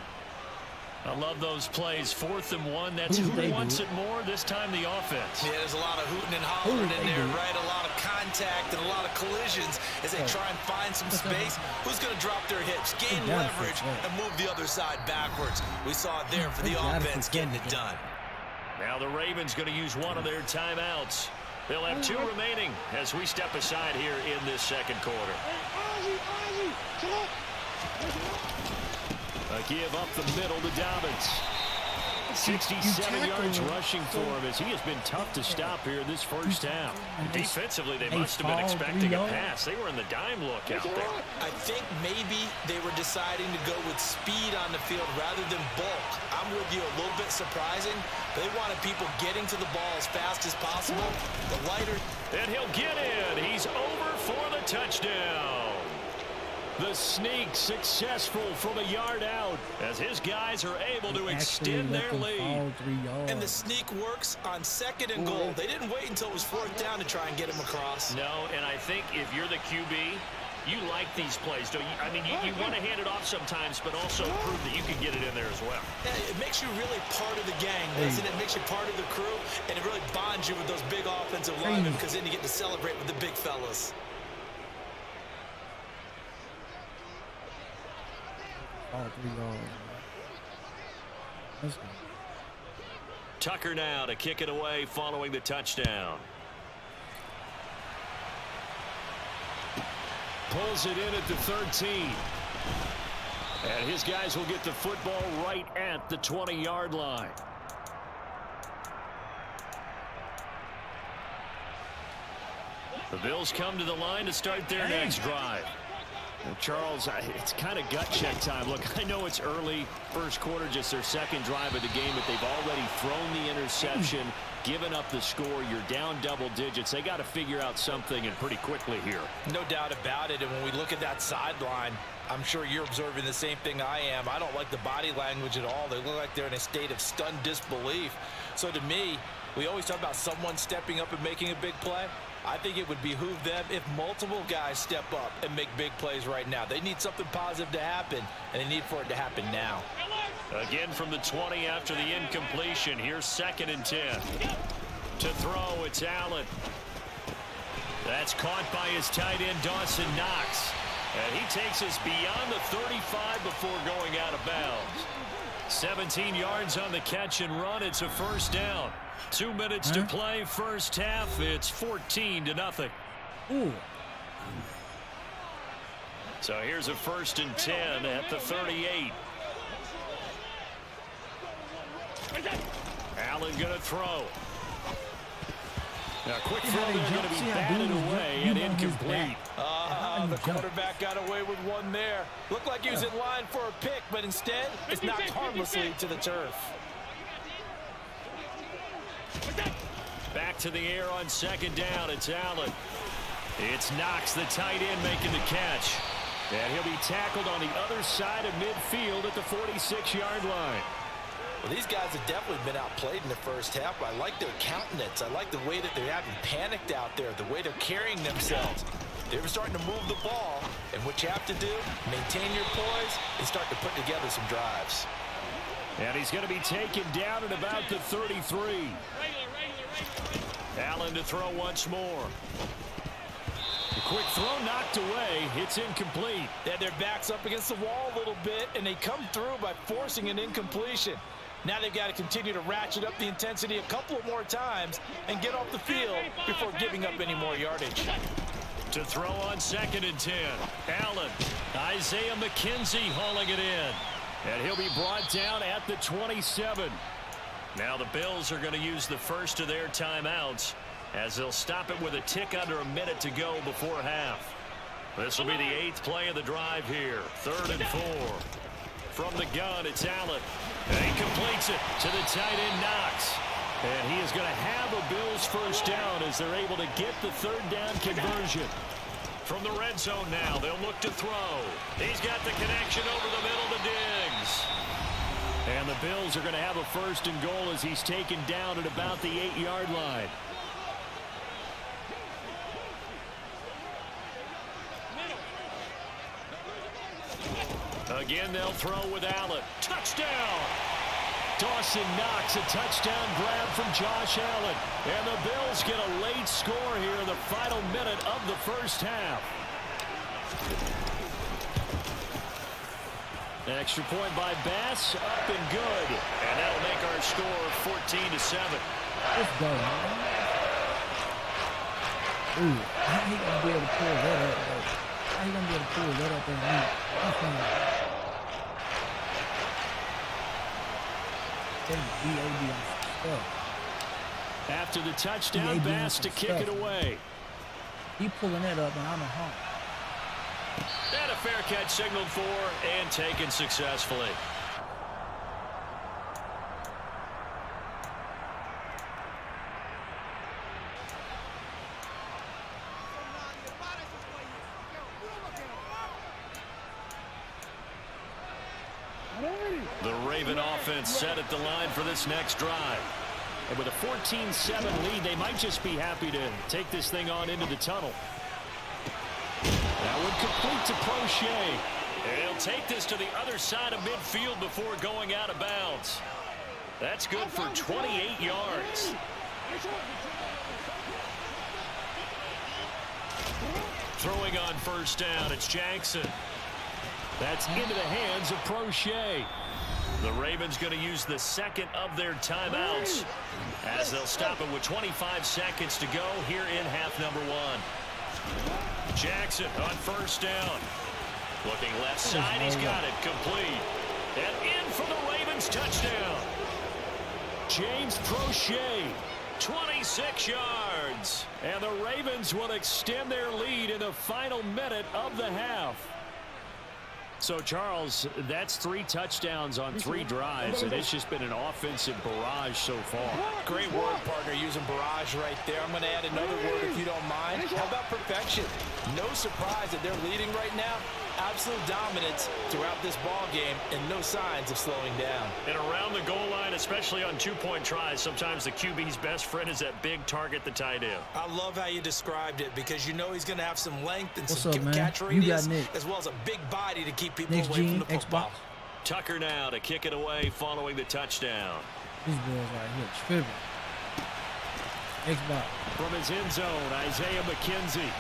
I love those plays. 4th and 1. That's who wants it more. This time the offense. Yeah, there's a lot of hooting and hollering in there, right? A lot of contact and a lot of collisions as they try and find some space. Who's going to drop their hips, gain leverage, and move the other side backwards? We saw it there for the offense getting it done. Now the Ravens going to use one of their timeouts. They'll have 2 remaining as we step aside here in this second quarter. A give up the middle to Dobbins. 67 yards rushing for him as he has been tough to stop here this first half. Defensively, they must have been expecting a pass. They were in the dime look out there. I think maybe they were deciding to go with speed on the field rather than bulk. I'm with you, a little bit surprising. They wanted people getting to the ball as fast as possible. The lighter. And he'll get in. He's over for the touchdown. The sneak successful from a yard out as his guys are able to extend their lead. And the sneak works on 2nd and goal. They didn't wait until it was 4th down to try and get him across. No, and I think if you're the QB, you like these plays, don't you? I mean, you want to hand it off sometimes, but also prove that you can get it in there as well. Yeah, it makes you really part of the gang, doesn't it? It makes you part of the crew, and it really bonds you with those big offensive linemen because then you get to celebrate with the big fellas. All 3 yards. Let's go. Tucker now to kick it away following the touchdown. Pulls it in at the 13. And his guys will get the football right at the 20-yard line. The Bills come to the line to start their next drive. And Charles, it's kind of gut check time. Look, I know it's early, first quarter, just their second drive of the game, but they've already thrown the interception, given up the score. You're down double digits. They got to figure out something, and pretty quickly here. No doubt about it. And when we look at that sideline, I'm sure you're observing the same thing I am. I don't like the body language at all. They look like they're in a state of stunned disbelief. So to me, we always talk about someone stepping up and making a big play. I think it would behoove them if multiple guys step up and make big plays right now. They need something positive to happen, and they need for it to happen now. Again from the 20 after the incompletion. Here's 2nd and 10. To throw, it's Allen. That's caught by his tight end, Dawson Knox. And he takes us beyond the 35 before going out of bounds. 17 yards on the catch and run. It's a first down. 2 minutes to play, first half. It's 14-0. Ooh. So here's a 1st and 10 at the 38. Allen going to throw. Now, quick throw there going to be batted away and incomplete. The quarterback got away with one there. Looked like he was in line for a pick, but instead, it's knocked harmlessly to the turf. Back to the air on 2nd down. It's Allen. It's Knox, the tight end, making the catch. And he'll be tackled on the other side of midfield at the 46-yard line. Well, these guys have definitely been outplayed in the first half. I like their countenance. I like the way that they're having panicked out there, the way they're carrying themselves. They're starting to move the ball, and what you have to do, maintain your poise and start to put together some drives. And he's going to be taken down at about the 33. Allen to throw once more. A quick throw knocked away. It's incomplete. They had their backs up against the wall a little bit, and they come through by forcing an incompletion. Now they've got to continue to ratchet up the intensity a couple of more times and get off the field before giving up any more yardage. To throw on 2nd and 10. Allen. Isaiah McKenzie hauling it in. And he'll be brought down at the 27. Now the Bills are going to use the first of their timeouts as they'll stop it with a tick under a minute to go before half. This will be the 8th play of the drive here. 3rd and 4. From the gun, it's Allen. And he completes it to the tight end, Knox. And he is going to have a Bills first down as they're able to get the 3rd down conversion. From the red zone now, they'll look to throw. He's got the connection over the middle to Diggs. And the Bills are going to have a 1st and goal as he's taken down at about the 8-yard line. Again, they'll throw with Allen. Touchdown! Dawson Knox, a touchdown grab from Josh Allen. And the Bills get a late score here in the final minute of the first half. An extra point by Bass, up and good. And that'll make our score 14-7. Let's go, man. Ooh, how he gonna be able to pull that up, though? How he gonna be able to pull that up and me? After the touchdown, Bass to kick it away. He pulling that up, and I'm at home. And a fair catch signaled for and taken successfully. The Raven offense set at the line for this next drive. And with a 14-7 lead, they might just be happy to take this thing on into the tunnel. That would complete to Crochet. And he'll take this to the other side of midfield before going out of bounds. That's good for 28 yards. Throwing on first down, it's Jackson. That's into the hands of Crochet. The Ravens going to use the second of their timeouts as they'll stop it with 25 seconds to go here in half number 1. Jackson on first down. Looking left side, he's got it complete. And in for the Ravens touchdown. James Prochet, 26 yards. And the Ravens will extend their lead in the final minute of the half. So, Charles, that's 3 touchdowns on 3 drives, and it's just been an offensive barrage so far. Great word, partner, using barrage right there. I'm going to add another word if you don't mind. How about perfection? No surprise that they're leading right now. Absolute dominance throughout this ball game and no signs of slowing down. And around the goal line, especially on 2-point tries, sometimes the QB's best friend is that big target, the tight end. I love how you described it because you know he's going to have some length and What's some up, man? catch You radius, got Nick. as well as a big body to keep people Nick's away from the football. Xbox. Tucker now to kick it away following the touchdown. These boys right here tripping. Xbox. From his end zone, Isaiah McKenzie.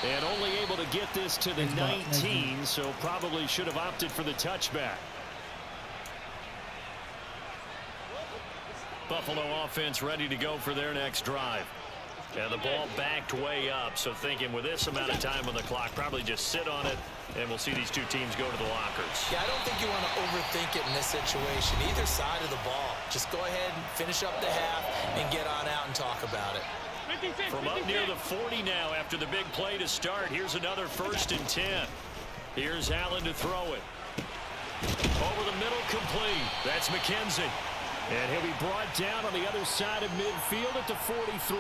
And only able to get this to the 19, so probably should have opted for the touchback. Buffalo offense ready to go for their next drive. And the ball backed way up, so thinking with this amount of time on the clock, probably just sit on it, and we'll see these 2 teams go to the lockers. Yeah, I don't think you want to overthink it in this situation. Either side of the ball. Just go ahead and finish up the half and get on out and talk about it. From up near the 40 now after the big play to start. Here's another 1st and 10. Here's Allen to throw it. Over the middle, complete. That's McKenzie. And he'll be brought down on the other side of midfield at the 43.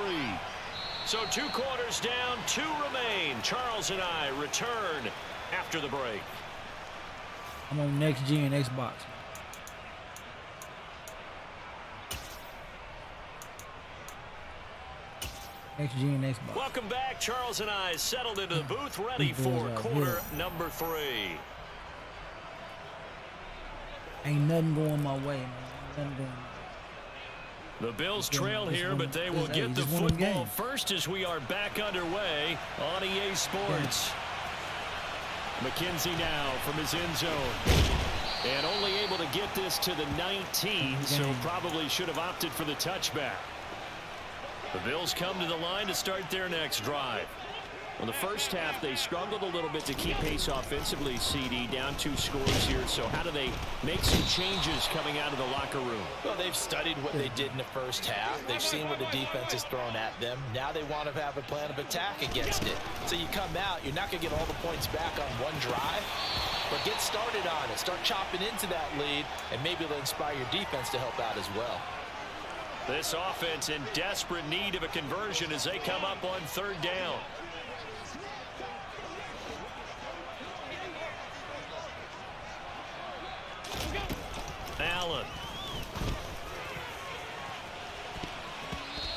So 2 quarters down, 2 remain. Charles and I return after the break. I'm on Next Gen Xbox. Next Gen Xbox. Welcome back. Charles and I settled into the booth, ready for quarter number 3. Ain't nothing going my way, man. Nothing going my way. The Bills trail here, but they will get the football first as we are back underway on EA Sports. McKenzie now from his end zone. And only able to get this to the 19, so probably should have opted for the touchback. The Bills come to the line to start their next drive. In the first half, they struggled a little bit to keep pace offensively, CD, down 2 scores here. So how do they make some changes coming out of the locker room? Well, they've studied what they did in the first half. They've seen what the defense has thrown at them. Now they want to have a plan of attack against it. So you come out, you're not going to get all the points back on one drive, but get started on it. Start chopping into that lead, and maybe it'll inspire your defense to help out as well. This offense in desperate need of a conversion as they come up on 3rd down. Allen.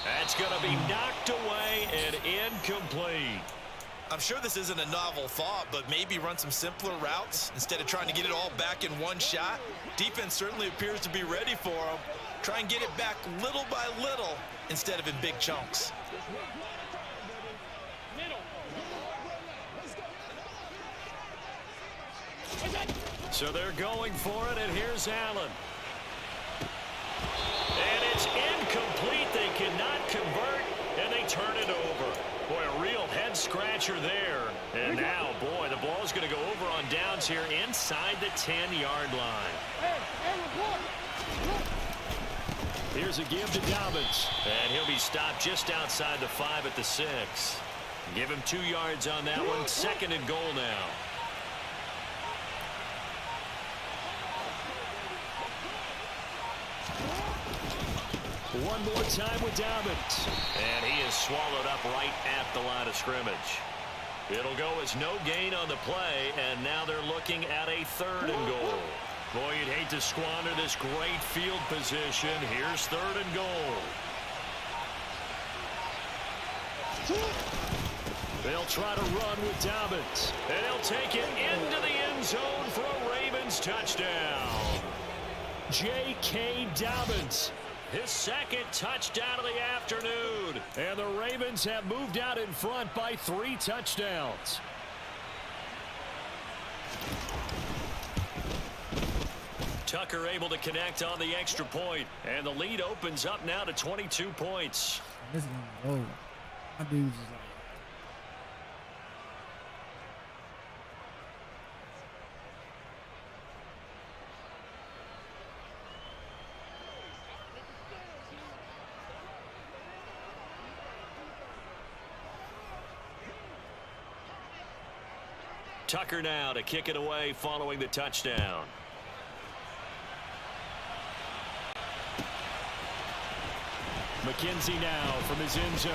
That's going to be knocked away and incomplete. I'm sure this isn't a novel thought, but maybe run some simpler routes instead of trying to get it all back in one shot. Defense certainly appears to be ready for them. Try and get it back little by little instead of in big chunks. So they're going for it, and here's Allen. And it's incomplete. They cannot convert, and they turn it over. Boy, a real head-scratcher there. And now, boy, the ball's going to go over on downs here inside the 10-yard line. Here's a give to Dobbins. And he'll be stopped just outside the 5 at the 6. Give him 2 yards on that one. 2nd and goal now. One more time with Dobbins. And he is swallowed up right at the line of scrimmage. It'll go as no gain on the play, and now they're looking at a 3rd and goal. Boy, you'd hate to squander this great field position. Here's 3rd and goal. They'll try to run with Dobbins. And he'll take it into the end zone for a Ravens touchdown. J.K. Dobbins. His 2nd touchdown of the afternoon. And the Ravens have moved out in front by 3 touchdowns. Tucker able to connect on the extra point. And the lead opens up now to 22 points. This is gonna go. My dude's is like Tucker now to kick it away following the touchdown. McKenzie now from his end zone.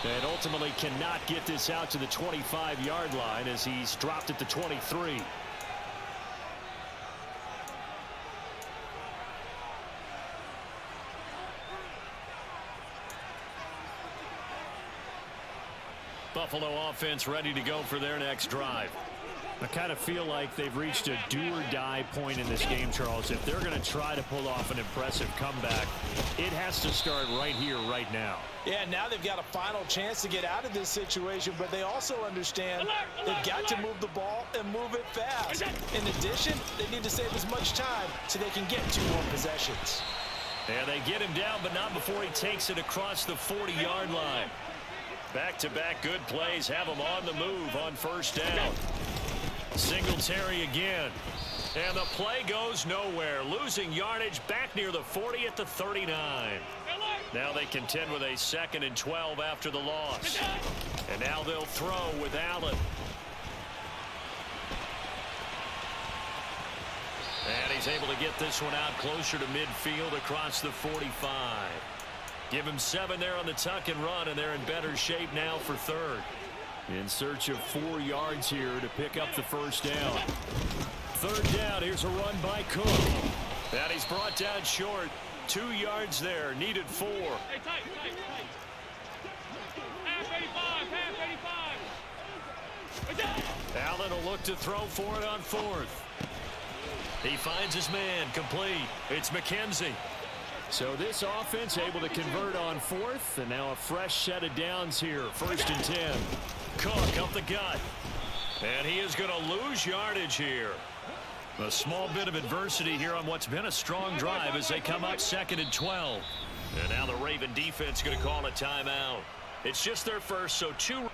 And ultimately cannot get this out to the 25-yard line as he's dropped at the 23. Buffalo offense ready to go for their next drive. I kind of feel like they've reached a do-or-die point in this game, Charles. If they're going to try to pull off an impressive comeback, it has to start right here, right now. Yeah, now they've got a final chance to get out of this situation, but they also understand they've got to move the ball and move it fast. In addition, they need to save as much time so they can get 2 more possessions. And they get him down, but not before he takes it across the 40-yard line. Back-to-back good plays have him on the move on first down. Singletary again. And the play goes nowhere. Losing yardage back near the 40 at the 39. Now they contend with a 2nd and 12 after the loss. And now they'll throw with Allen. And he's able to get this one out closer to midfield across the 45. Give him 7 there on the tuck and run, and they're in better shape now for 3rd. In search of 4 yards here to pick up the first down. 3rd down, here's a run by Cook. And he's brought down short. 2 yards there, needed 4. Hey, tight. Half 85. Allen will look to throw for it on 4th. He finds his man, complete. It's McKenzie. So this offense able to convert on 4th, and now a fresh set of downs here. 1st and 10. Cook up the gut. And he is going to lose yardage here. A small bit of adversity here on what's been a strong drive as they come up 2nd and 12. And now the Raven defense going to call a timeout. It's just their first, so 2.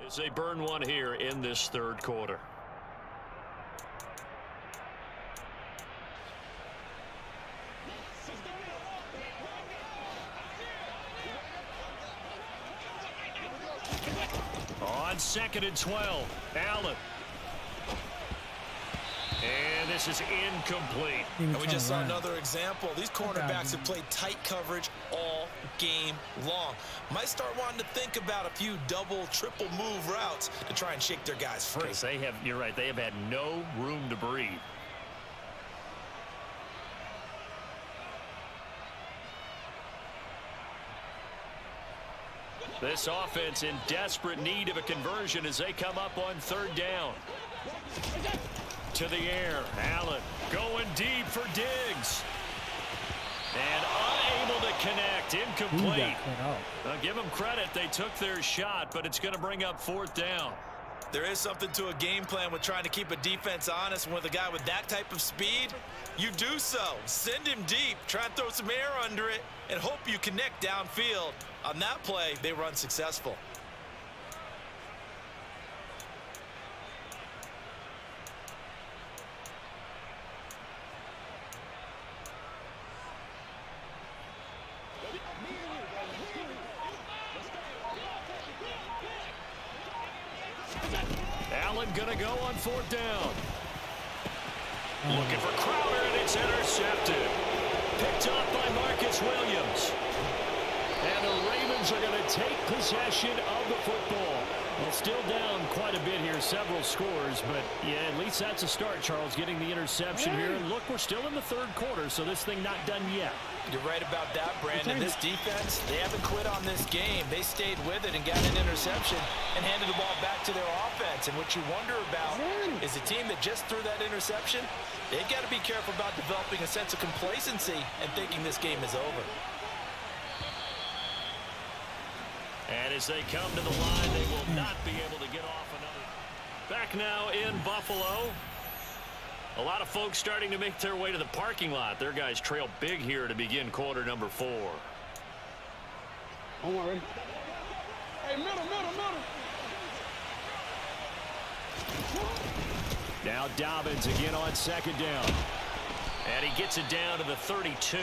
As they burn one here in this 3rd quarter. On 2nd and 12, Allen. And this is incomplete. And we just saw another example. These cornerbacks have played tight coverage all game long. Might start wanting to think about a few double, triple move routes to try and shake their guys free. They have, you're right, they have had no room to breathe. This offense in desperate need of a conversion as they come up on 3rd down. To the air, Allen going deep for Diggs. And unable to connect, incomplete. Give them credit, they took their shot, but it's going to bring up 4th down. There is something to a game plan with trying to keep a defense honest. And with a guy with that type of speed, you do so. Send him deep, try and throw some air under it, and hope you connect downfield. On that play, they were unsuccessful. Allen gonna go on 4th down. Looking for Crowder, and it's intercepted. Picked up by Marcus Williams. And the Ravens are going to take possession of the football. Well, still down quite a bit here, several scores, but yeah, at least that's a start, Charles, getting the interception here. And look, we're still in the 3rd quarter, so this thing not done yet. You're right about that, Brandon. This defense, they haven't quit on this game. They stayed with it and got an interception and handed the ball back to their offense. And what you wonder about is the team that just threw that interception, they've got to be careful about developing a sense of complacency and thinking this game is over. And as they come to the line, they will not be able to get off another. Back now in Buffalo. A lot of folks starting to make their way to the parking lot. Their guys trail big here to begin quarter number 4. I'm ready. Hey, middle. Now Dobbins again on second down. And he gets it down to the 32.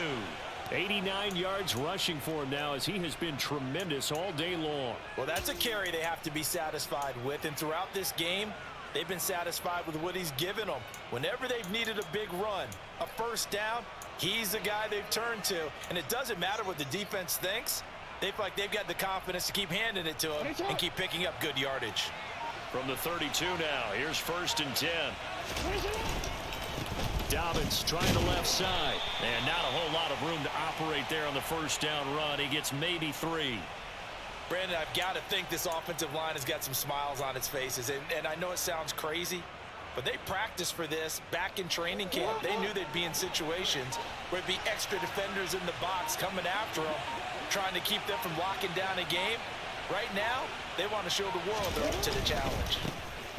89 yards rushing for him now as he has been tremendous all day long. Well, that's a carry they have to be satisfied with. And throughout this game, they've been satisfied with what he's given them. Whenever they've needed a big run, a first down, he's the guy they've turned to. And it doesn't matter what the defense thinks. They feel like they've got the confidence to keep handing it to him and keep picking up good yardage. From the 32 now, here's 1st and 10. Dobbins trying the left side. And not a whole lot of room to operate there on the first down run. He gets maybe 3. Brandon, I've got to think this offensive line has got some smiles on its faces. And I know it sounds crazy, but they practiced for this back in training camp. They knew they'd be in situations where it'd be extra defenders in the box coming after them, trying to keep them from locking down a game. Right now, they want to show the world they're up to the challenge.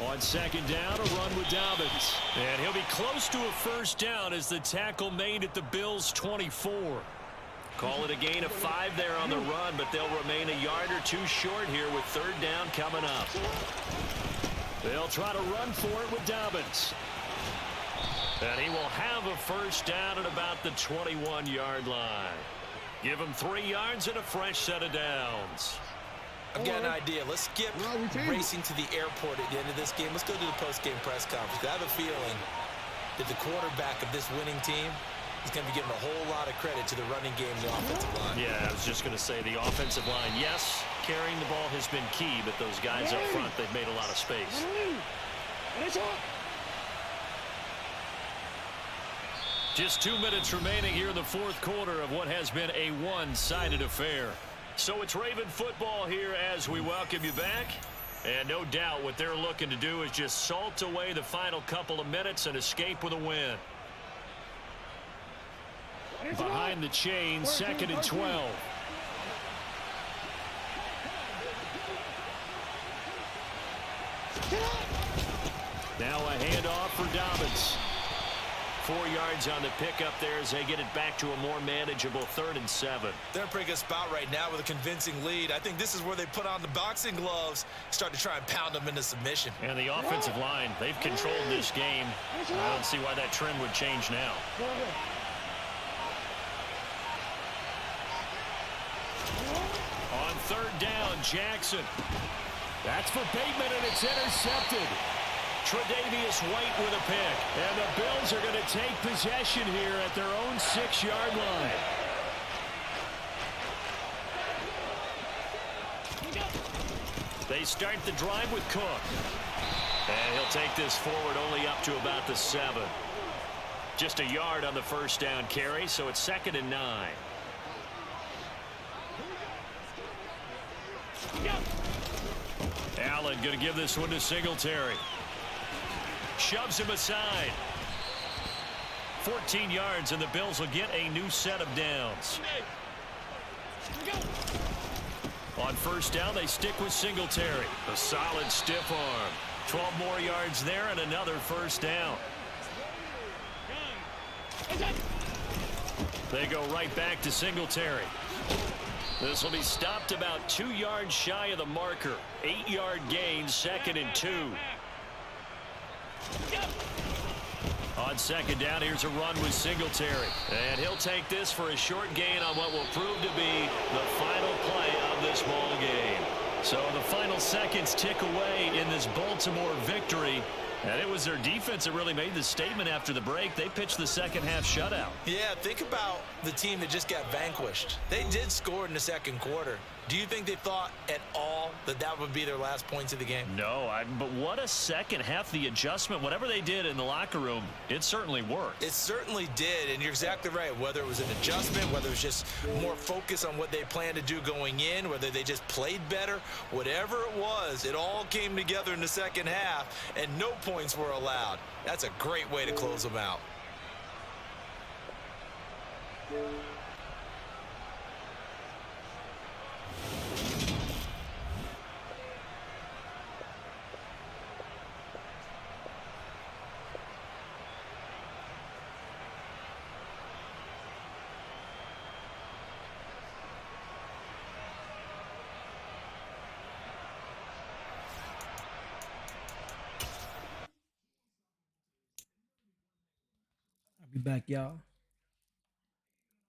On second down, a run with Dobbins. And he'll be close to a first down as the tackle made at the Bills' 24. Call it a gain of 5 there on the run, but they'll remain a yard or 2 short here with 3rd down coming up. They'll try to run for it with Dobbins. And he will have a first down at about the 21-yard line. Give him 3 yards and a fresh set of downs. I've got an idea. Let's skip racing to the airport at the end of this game. Let's go to the post-game press conference. I have a feeling that the quarterback of this winning team is going to be giving a whole lot of credit to the running game and the offensive line. Yeah, I was just going to say the offensive line, yes, carrying the ball has been key, but those guys up front, they've made a lot of space. Just 2 minutes remaining here in the 4th quarter of what has been a one-sided affair. So it's Raven football here as we welcome you back. And no doubt what they're looking to do is just salt away the final couple of minutes and escape with a win. Behind the chain, 2nd and 12. Now a handoff for Dobbins. 4 yards on the pickup there as they get it back to a more manageable 3rd and 7. They're in a pretty good spot right now with a convincing lead. I think this is where they put on the boxing gloves, start to try and pound them into submission. And the offensive line, they've controlled this game. I don't see why that trend would change now. On 3rd down, Jackson. That's for Bateman, and it's intercepted. Tre'Davious White with a pick. And the Bills are going to take possession here at their own 6-yard line. They start the drive with Cook. And he'll take this forward only up to about the 7. Just a yard on the first down carry, so it's 2nd and 9. Allen going to give this one to Singletary. Shoves him aside. 14 yards, and the Bills will get a new set of downs. On first down, they stick with Singletary. A solid stiff arm. 12 more yards there and another first down. They go right back to Singletary. This will be stopped about 2 yards shy of the marker. 8-yard gain, 2nd and 2. On second down, here's a run with Singletary. And he'll take this for a short gain on what will prove to be the final play of this ball game. So the final seconds tick away in this Baltimore victory. And it was their defense that really made the statement after the break. They pitched the second half shutout. Yeah, think about the team that just got vanquished. They did score in the second quarter. Do you think they thought at all that that would be their last points of the game? No, but what a second half. The adjustment, whatever they did in the locker room, it certainly worked. It certainly did, and you're exactly right. Whether it was an adjustment, whether it was just more focus on what they planned to do going in, whether they just played better, whatever it was, it all came together in the second half, and no points were allowed. That's a great way to close them out. I'll be back, y'all.